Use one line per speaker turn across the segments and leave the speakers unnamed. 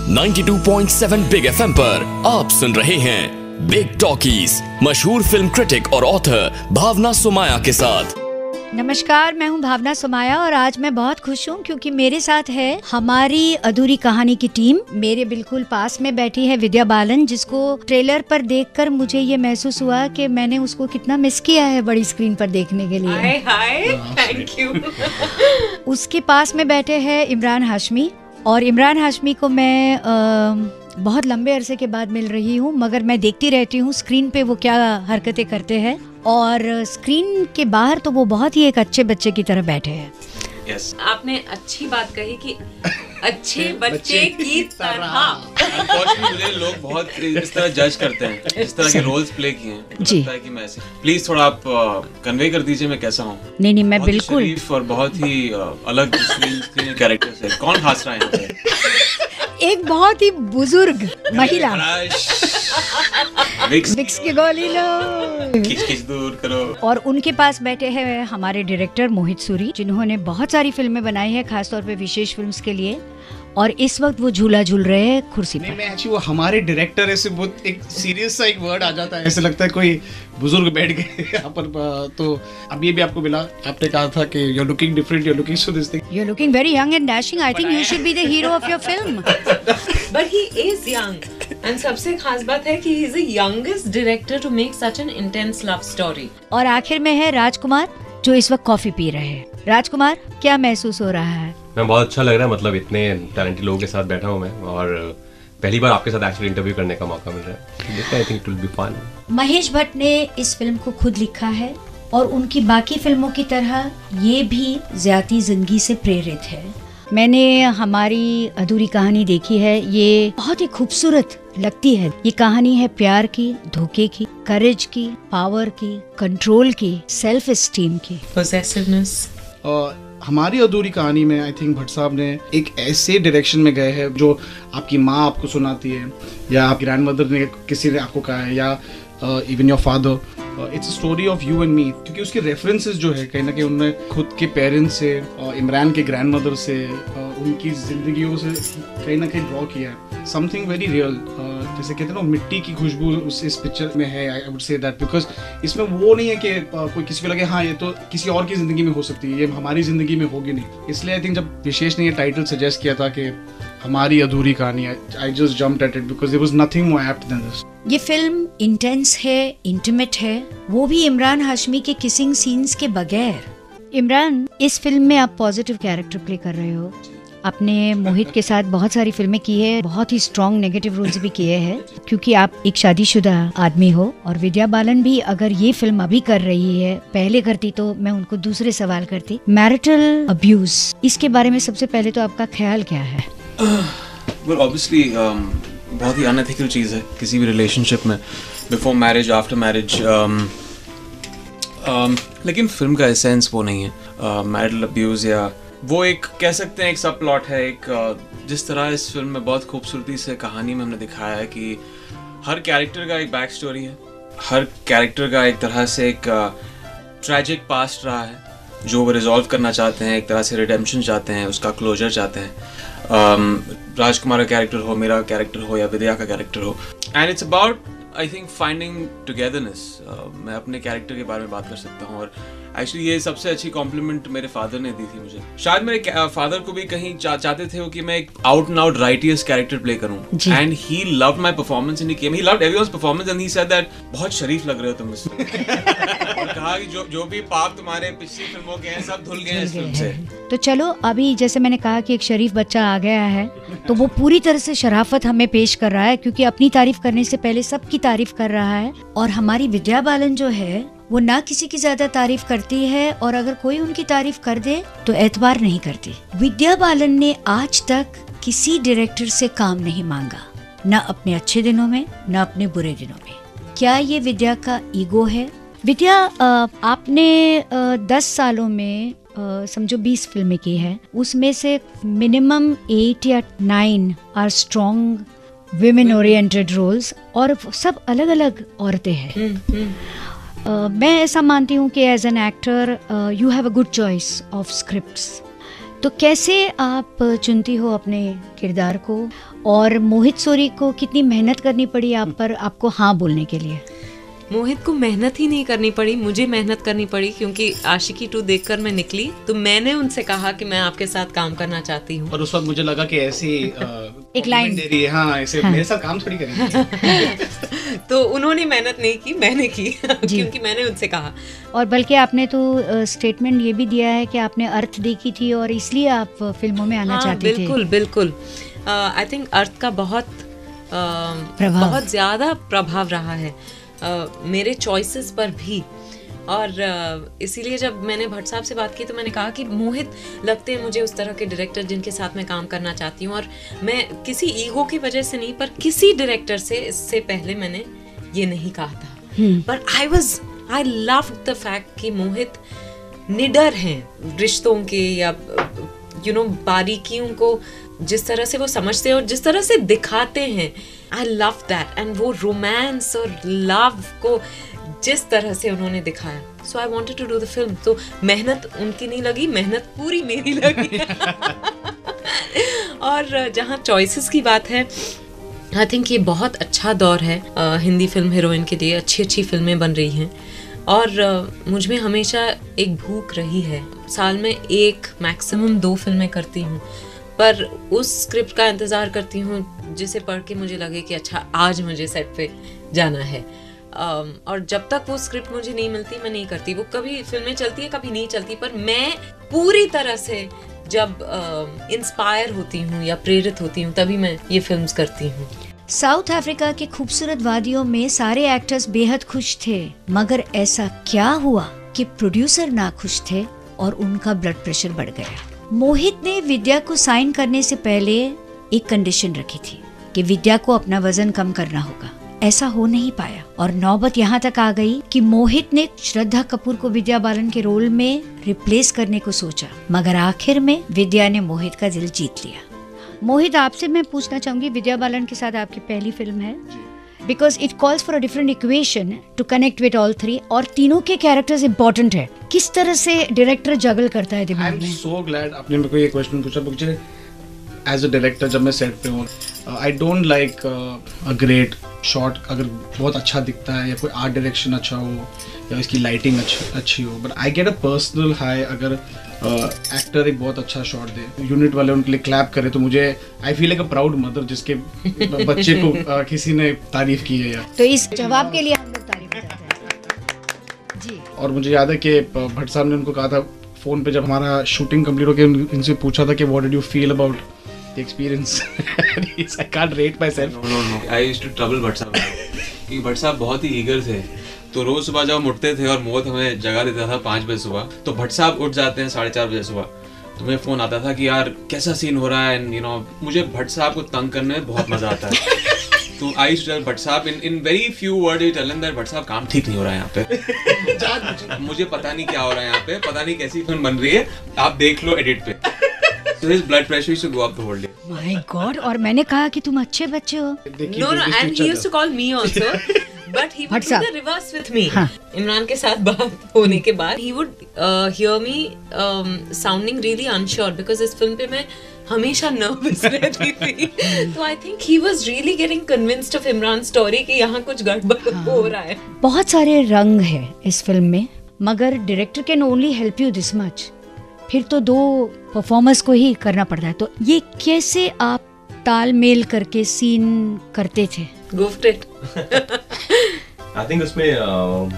92.7 big FM पर आप सुन रहे हैं बिग टॉकीज मशहूर फिल्म क्रिटिक और ऑथर भावना सुमाया के साथ।
नमस्कार, मैं हूं भावना सुमाया और आज मैं बहुत खुश हूं क्योंकि मेरे साथ है हमारी अधूरी कहानी की टीम। मेरे बिल्कुल पास में बैठी है विद्या बालन, जिसको ट्रेलर पर देखकर मुझे ये महसूस हुआ कि मैंने उसको कितना मिस किया है बड़ी स्क्रीन पर देखने के लिए।
हाय, थैंक यू।
उसके पास में बैठे हैं इमरान हाशमी, और इमरान हाशमी को मैं बहुत लंबे अरसे के बाद मिल रही हूँ, मगर मैं देखती रहती हूँ स्क्रीन पे वो क्या हरकतें करते हैं, और स्क्रीन के बाहर तो वो बहुत ही एक अच्छे बच्चे की तरह बैठे हैं।
Yes. आपने अच्छी बात कही कि अच्छे बच्चे की तरह।
मुझे लोग बहुत इस तरह जज करते हैं, इस तरह के रोल्स प्ले किए हैं
जी।
कि मैं ऐसे, प्लीज थोड़ा आप कन्वे कर दीजिए मैं कैसा हूँ।
नहीं, मैं बिल्कुल
शरीफ और बहुत ही अलग स्क्रीन कैरेक्टर से। कौन हंस रहा है यहाँ पे?
एक बहुत ही बुजुर्ग महिला। विक्स की गोली लो,
खिच दूर करो।
और उनके पास बैठे हैं हमारे डायरेक्टर मोहित सूरी, जिन्होंने बहुत सारी फिल्में बनाई है, खासतौर पे विशेष फिल्म्स के लिए, और इस वक्त वो झूला झूल रहे हैं कुर्सी पर।
मैं एक्चुअली वो हमारे डायरेक्टर ऐसे बहुत एक सीरियस सा एक वर्ड आ जाता है, ऐसे लगता है कोई बुजुर्ग बैठ गए यहाँ पर। तो अभी भी आपको मिला, आपने कहा था कि you are looking different, you are looking so this thing,
you are looking very young and dashing. I think you should be the hero of your film.
But he is young, and सबसे खास बात है कि he is the youngest director to make such an intense love story.
और आखिर में है राजकुमार, जो इस वक्त कॉफी पी रहे हैं। राजकुमार, क्या महसूस हो रहा है?
मैं बहुत अच्छा लग रहा है, मतलब इतने टैलेंटेड लोगों के साथ बैठा हूँ मैं, और पहली बार आपके साथ एक्चुअली इंटरव्यू करने का मौका मिल रहा है। I think it will be fun.
Mahesh Bhatt ने इस फिल्म को खुद लिखा है, और उनकी बाकी फिल्मों की तरह ये भी ज़्यादा जिंदगी से प्रेरित है। मैंने हमारी अधूरी कहानी देखी है, ये बहुत ही खूबसूरत लगती है। ये कहानी है प्यार की, धोखे की, करेज की, पावर की, कंट्रोल की, सेल्फ एस्टीम की,
पोजेसिवनेस।
हमारी अधूरी कहानी में आई थिंक भट्ट साहब ने एक ऐसे डायरेक्शन में गए हैं जो आपकी माँ आपको सुनाती है, या आपकी ग्रैंड मदर ने किसी ने आपको कहा है, या even your father. It's a story of you and me, क्योंकि उसके रेफरेंसेस जो है कहीं ना कहीं उन्होंने खुद के पेरेंट्स से, इमरान के ग्रैंड मदर से, उनकी जिंदगियों से कहीं ना कहीं ड्रॉ किया है। समथिंग वेरी रियल, जैसे कहते हैं ना मिट्टी की खुशबू इस पिक्चर में है। I would say that because इसमें वो नहीं है कि कोई किसी को लगे हाँ ये तो किसी और की जिंदगी में हो सकती है, ये हमारी जिंदगी में होगी नहीं। इसलिए आई थिंक जब विशेष ने ये टाइटल सजेस्ट किया था कि Hamari Adhuri Kahani, I just jumped at it because there was nothing more apt than this.
ये फिल्म इंटेंस है, इंटीमेट है, वो भी इमरान हाशमी के किसिंग सीन्स के बगैर। इमरान, इस फिल्म में आप पॉजिटिव कैरेक्टर प्ले कर रहे हो। आपने मोहित के साथ बहुत सारी फिल्में की है, बहुत ही स्ट्रॉन्ग नेगेटिव रोल्स भी किए हैं, क्योंकि आप एक शादीशुदा आदमी हो। और विद्या बालन भी अगर ये फिल्म अभी कर रही है, पहले करती तो मैं उनको दूसरे सवाल करती। मैरिटल अब्यूज, इसके बारे में सबसे पहले तो आपका ख्याल क्या है?
Well, obviously, बहुत ही अनएथिकल चीज़ है किसी भी रिलेशनशिप में, बिफोर मैरिज, आफ्टर मैरिज। लेकिन फिल्म का एसेंस वो नहीं है मैरिटल अब्यूज़, या वो एक कह सकते हैं एक सब प्लॉट है। एक जिस तरह इस फिल्म में बहुत खूबसूरती से कहानी में हमने दिखाया है कि हर कैरेक्टर का एक बैक स्टोरी है, हर कैरेक्टर का एक तरह से एक ट्रैजिक पास्ट रहा है जो वो रिजॉल्व करना चाहते हैं, एक तरह से रिडेम्पशन चाहते हैं, उसका क्लोजर चाहते हैं। राजकुमार का कैरेक्टर हो, मेरा कैरेक्टर हो, या विद्या का कैरेक्टर हो, and it's about I think finding togetherness. मैं अपने कैरेक्टर के बारे में बात कर सकता हूँ, और एक्चुअली ये सबसे अच्छी कॉम्प्लीमेंट मेरे फादर ने दी थी मुझे। शायद मेरे फादर को भी कहीं चाहते थे कि मैं एक out and out righteous character play करूं, and he loved my performance and he loved everyone's performance and he said that बहुत शरीफ लग रहे हो तुम इसमें। और कहा कि जो भी पाप तुम्हारे पिछली फिल्मों के हैं सब धुल गए हैं इस फिल्म से।
तो चलो, अभी जैसे मैंने कहा कि एक शरीफ बच्चा आ गया है, तो वो पूरी तरह से शराफत हमें पेश कर रहा है, क्योंकि अपनी तारीफ करने से पहले सबकी तारीफ कर रहा है। और हमारी विद्या बालन जो है वो ना किसी की ज्यादा तारीफ करती है, और अगर कोई उनकी तारीफ कर दे तो एतबार नहीं करती। विद्या बालन ने आज तक किसी डायरेक्टर से काम नहीं मांगा, ना अपने अच्छे दिनों में, ना अपने बुरे दिनों में। क्या ये विद्या का ईगो है? विद्या, आपने 10 सालों में समझो 20 फिल्में की है, उसमें से मिनिमम 8 या 9 are strong women oriented roles, और सब अलग अलग औरतें हैं। मैं ऐसा मानती हूँ कि as an actor you have a good choice of scripts. तो कैसे आप चुनती हो अपने किरदार को, और मोहित सूरी को कितनी मेहनत करनी पड़ी आप पर आपको हाँ बोलने के लिए?
मोहित को मेहनत ही नहीं करनी पड़ी, मुझे मेहनत करनी पड़ी, क्योंकि आशिकी 2 देखकर मैं निकली तो मैंने उनसे कहा कि मैं आपके साथ काम करना चाहती हूँ।
और उस वक्त मुझे लगा कि ऐसी
एक लाइन
दे रही है, हाँ ऐसे मेरे साथ काम थोड़ी करेंगे।
तो उन्होंने मेहनत नहीं की, मैंने की क्योंकि मैंने उनसे कहा।
और बल्कि आपने तो स्टेटमेंट ये भी दिया है कि आपने अर्थ देखी थी और इसलिए आप फिल्मों में आना चाहते थे।
बिल्कुल बिल्कुल। आई थिंक अर्थ का बहुत ज़्यादा प्रभाव रहा है मेरे चॉइसेस पर भी। और इसीलिए जब मैंने भट्ट साहब से बात की तो मैंने कहा कि मोहित लगते हैं मुझे उस तरह के डायरेक्टर जिनके साथ मैं काम करना चाहती हूँ। और मैं किसी ईगो की वजह से नहीं, पर किसी डायरेक्टर से इससे पहले मैंने ये नहीं कहा था। पर आई लव द फैक्ट कि मोहित निडर हैं रिश्तों के, या बारीकियों को जिस तरह से वो समझते हैं और जिस तरह से दिखाते हैं। I love that. एंड वो रोमांस और लव को जिस तरह से उन्होंने दिखाया, so I wanted to do the film. तो मेहनत उनकी नहीं लगी, मेहनत पूरी मेरी लगी। और जहाँ चॉइसेस की बात है, आई थिंक ये बहुत अच्छा दौर है हिंदी फिल्म हीरोइन के लिए। अच्छी अच्छी फिल्में बन रही हैं और मुझ में हमेशा एक भूख रही है। साल में 1 मैक्सिमम 2 फिल्में करती हूँ, पर उस स्क्रिप्ट का इंतज़ार करती हूँ जिसे पढ़ के मुझे लगे कि अच्छा आज मुझे सेट पे जाना है। और जब तक वो स्क्रिप्ट मुझे नहीं मिलती मैं नहीं करती। वो कभी फिल्में चलती है कभी नहीं चलती, पर मैं पूरी तरह से जब इंस्पायर होती हूँ या प्रेरित होती हूँ तभी मैं ये फिल्म्स करती हूँ।
साउथ अफ्रीका के खूबसूरत वादियों में सारे एक्टर्स बेहद खुश थे, मगर ऐसा क्या हुआ कि प्रोड्यूसर ना खुश थे और उनका ब्लड प्रेशर बढ़ गया। मोहित ने विद्या को साइन करने से पहले एक कंडीशन रखी थी कि विद्या को अपना वजन कम करना होगा। ऐसा हो नहीं पाया और नौबत यहाँ तक आ गई कि मोहित ने श्रद्धा कपूर को विद्या बालन के रोल में रिप्लेस करने को सोचा, मगर आखिर में विद्या ने मोहित का दिल जीत लिया। मोहित, आपसे मैं पूछना चाहूंगी, विद्या बालन के साथ आपकी पहली फिल्म है, because it calls for a different equation two connect with all 3 और तीनों के कैरेक्टर्स इंपॉर्टेंट है। किस तरह से डायरेक्टर जगल करता है दिमाग में?
आई एम सो ग्लैड आपने मेरे को ये क्वेश्चन पूछा। मुझे एज अ डायरेक्टर जब मैं सेट पे हूँ, I don't like a great shot अगर बहुत अच्छा दिखता है या कोई आर्ट डायरेक्शन अच्छा हो या इसकी लाइटिंग अच्छी हो, but I get a personal high अगर एक्टर एक बहुत अच्छा शॉट दे, यूनिट वाले उनके लिए क्लैप करे, तो मुझे I feel like a proud mother जिसके बच्चे को किसी ने तारीफ की है। या तो
इस जवाब के लिए हम लोग तारीफ करते हैं जी।
और मुझे याद है कि भट्ट साहब ने उनको कहा था फोन पे जब हमारा शूटिंग कंप्लीट हो गया, इनसे पूछा था कि what did you feel about the experience. I can't rate myself.
No I used to trouble Bhatt साहब क्योंकि भट्ट साहब बहुत ही ईगर थे। तो रोज सुबह जब हम उठते थे और मोहित हमें जगा देता था 5 बजे सुबह, तो भट्ट साहब उठ जाते हैं 4:30 बजे सुबह, तो मेरे फोन आता था कि यार कैसा सीन हो रहा है, एंड मुझे भट्ट साहब को तंग करने में बहुत मजा आता है। तो I used to tell Bhatt साहब in very few word you tell him that Bhatt साहब काम ठीक नहीं हो रहा है यहाँ पे। मुझे पता नहीं क्या हो रहा है यहाँ पे, पता नहीं कैसी फिल्म बन रही है, आप देख लो एडिट पे। So his blood pressure used to go up the whole day.
My God! और मैंने कहा कि तुम अच्छे बच्चे हो।
No, and he used to call me also. But he would do the reverse with me. Imran के साथ बात होने के बाद he would hear me sounding really unsure because इस फिल्म पे मैं हमेशा nervous रहती थी। तो I think he was really getting convinced of Imran's story कि यहाँ कुछ गड़बड़ हो रहा है।
बहुत सारे रंग है इस फिल्म में, मगर director can only help you this much. फिर तो 2 परफॉर्मर्स को ही करना पड़ता है। तो ये कैसे आप तालमेल करके सीन करते थे?
Go for it.
I think उसमें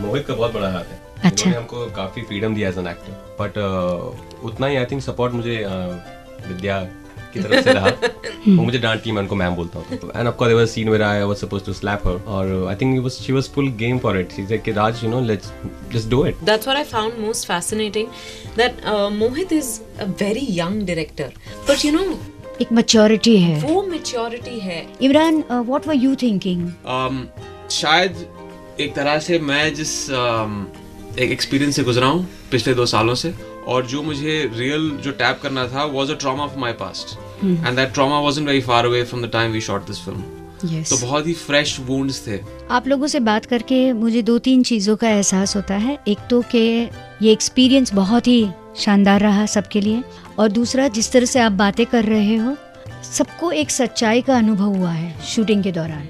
मोहित का बहुत बड़ा हाथ है।
अच्छा।
उन्होंने हमको काफी फ्रीडम दिया एज एन एक्टर, बट उतना ही आई थिंक सपोर्ट मुझे विद्या की तरफ से रहा। वो मुझे डांटती, मैं उनको मैम बोलता हूँ। And of course there was a scene where I was supposed to slap her, और I think she was full game for it. She said कि Raj let's do it.
That's what I found most fascinating, that Mohit is a very young director, but
एक maturity है,
वो maturity है।
Imran, what were you thinking?
शायद एक तरह से मैं जिस एक एक्सपीरियंस से गुजरा हूँ पिछले 2 सालों से, और जो मुझे रियल जो टैप करना था was a trauma of my past, and that trauma wasn't very far away from the time we shot this film.
Yes.
तो बहुत ही फ्रेश वुंड्स थे।
आप लोगों से बात करके मुझे 2-3 चीज़ों का एहसास होता है। एक तो कि ये एक्सपीरियंस बहुत ही शानदार रहा सबके लिए। और दूसरा, जिस तरह से आप बातें कर रहे हो, सबको एक सच्चाई का अनुभव हुआ है शूटिंग के दौरान।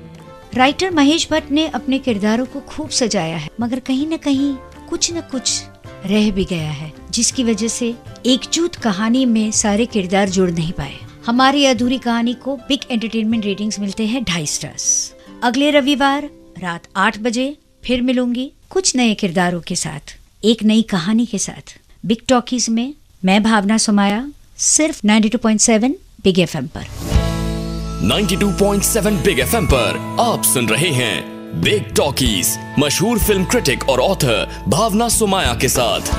राइटर महेश भट्ट ने अपने किरदारों को खूब सजाया है, मगर कहीं न कहीं कुछ न कुछ रह भी गया है, जिसकी वजह से एकजुट कहानी में सारे किरदार जुड़ नहीं पाए। हमारी अधूरी कहानी को बिग एंटरटेनमेंट रेटिंग्स मिलते हैं 2.5 स्टार्स। अगले रविवार रात 8 बजे फिर मिलूंगी कुछ नए किरदारों के साथ, एक नई कहानी के साथ, बिग टॉकीज में। मैं भावना सुमाया, सिर्फ 92.7 बिग एफएम पर।
92.7 बिग एफएम पर आप सुन रहे हैं बिग टॉकीज, मशहूर फिल्म क्रिटिक और ऑथर भावना सुमाया के साथ।